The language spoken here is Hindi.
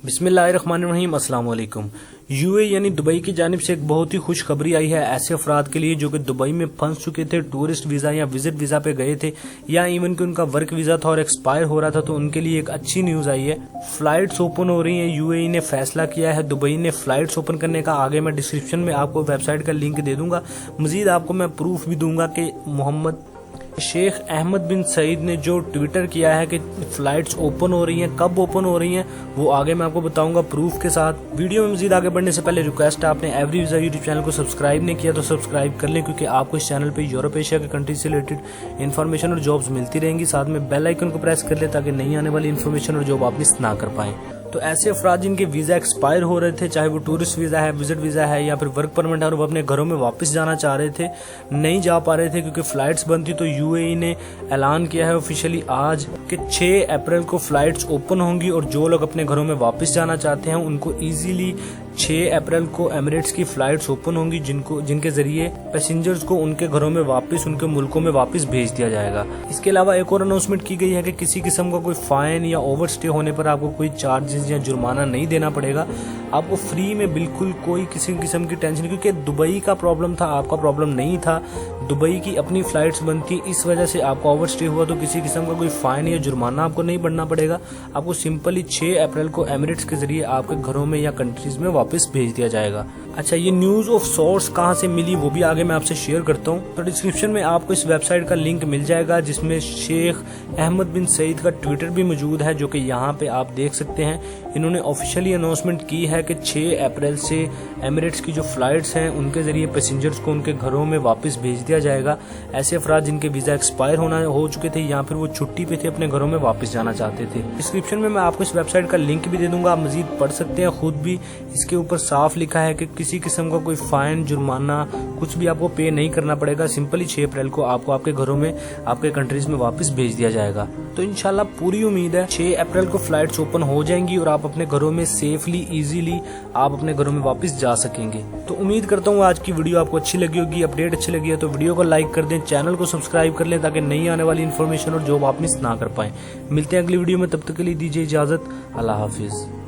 बिस्मिल्लाहिर्रहमानिर्रहीम अस्सलाम वालेकुम। यूए यानी दुबई की जानिब से एक बहुत ही खुशखबरी आई है ऐसे अफराद के लिए जो कि दुबई में फंस चुके थे, टूरिस्ट वीज़ा या विजिट वीज़ा पे गए थे या इवन कि उनका वर्क वीज़ा था और एक्सपायर हो रहा था, तो उनके लिए एक अच्छी न्यूज़ आई है। फ्लाइट्स ओपन हो रही हैं। यूएई ने फैसला किया है दुबई ने फ्लाइट्स ओपन करने का। आगे मैं डिस्क्रिप्शन में आपको वेबसाइट का लिंक दे दूंगा। मजीद आपको मैं प्रूफ भी दूंगा कि मोहम्मद शेख अहमद बिन सईद ने जो ट्विटर किया है कि फ्लाइट्स ओपन हो रही हैं, कब ओपन हो रही हैं वो आगे मैं आपको बताऊंगा प्रूफ के साथ। वीडियो में मजीद आगे बढ़ने से पहले रिक्वेस्ट है, आपने एवरी वीजा यूट्यूब चैनल को सब्सक्राइब नहीं किया तो सब्सक्राइब कर लें, क्योंकि आपको इस चैनल पे यूरोप एशिया के कंट्री से रिलेटेड इन्फॉर्मेशन और जॉब्स मिलती रहेंगी। साथ में बेल आइकन को प्रेस कर ले ताकि नई आने वाली इन्फॉर्मेशन और जॉब आप मिस ना कर पाएं। तो ऐसे अफराद जिनके वीजा एक्सपायर हो रहे थे, चाहे वो टूरिस्ट वीजा है, विजिट वीजा है या फिर वर्क परमिट है, और वो अपने घरों में वापस जाना चाह रहे थे, नहीं जा पा रहे थे क्योंकि फ्लाइट्स बंद थी, तो यूएई ने ऐलान किया है ऑफिशियली आज कि 6 अप्रैल को फ्लाइट्स ओपन होंगी और जो लोग अपने घरों में वापस जाना चाहते हैं उनको इजीली 6 अप्रैल को एमिरेट्स की फ्लाइट्स ओपन होंगी, जिनके जरिए पैसेंजर्स को उनके घरों में वापस उनके मुल्कों में वापस भेज दिया जाएगा। इसके अलावा एक और अनाउंसमेंट की गई है कि किसी किस्म का कोई फाइन या ओवरस्टे होने पर आपको कोई चार्जेस या जुर्माना नहीं देना पड़ेगा। आपको फ्री में बिल्कुल कोई किसी किस्म की टेंशन, क्योंकि दुबई का प्रॉब्लम था, आपका प्रॉब्लम नहीं था। दुबई की अपनी फ्लाइट्स बंद थी, इस वजह से आपका ओवरस्टे हुआ, तो किसी किस्म का कोई फाइन या जुर्माना आपको नहीं भरना पड़ेगा। आपको सिंपली 6 अप्रैल को एमिरेट्स के जरिए आपके घरों में या कंट्रीज में वापस भेज दिया जाएगा। अच्छा, ये न्यूज ऑफ सोर्स कहाँ से मिली वो भी आगे मैं आपसे शेयर करता हूँ। तो डिस्क्रिप्शन में आपको इस वेबसाइट का लिंक मिल जाएगा, जिसमें शेख अहमद बिन सईद का ट्विटर भी मौजूद है, जो कि यहाँ पे आप देख सकते हैं। इन्होंने ऑफिशियली अनाउंसमेंट की है कि 6 अप्रैल से एमिरेट्स की जो फ्लाइट्स हैं उनके जरिए पैसेंजर्स को उनके घरों में वापस भेज दिया जाएगा। ऐसे अफराद जिनके वीजा एक्सपायर हो चुके थे या फिर वो छुट्टी पे थे, अपने घरों में वापस जाना चाहते थे। डिस्क्रिप्शन में मैं आपको इस वेबसाइट का लिंक भी दे दूंगा, आप मजीद पढ़ सकते हैं खुद भी। इसके ऊपर साफ लिखा है कि किसी किस्म का कोई फाइन जुर्माना कुछ भी आपको पे नहीं करना पड़ेगा। सिंपली 6 अप्रैल को आपको आपके घरों में आपके कंट्रीज में वापस भेज दिया जाएगा। तो इंशाल्लाह पूरी उम्मीद है 6 अप्रैल को फ्लाइट्स ओपन हो जाएंगी और आप अपने घरों में सेफली इजीली आप अपने घरों में वापस जा सकेंगे। तो उम्मीद करता हूँ आज की वीडियो आपको अच्छी लगी होगी। अपडेट अच्छी लगी है तो वीडियो को लाइक कर दें, चैनल को सब्सक्राइब कर लें ताकि नई आने वाली इन्फॉर्मेशन और जॉब आप मिस ना कर पाएं। मिलते हैं अगली वीडियो में, तब तक के लिए दीजिए इजाजत। अल्लाह हाफिज।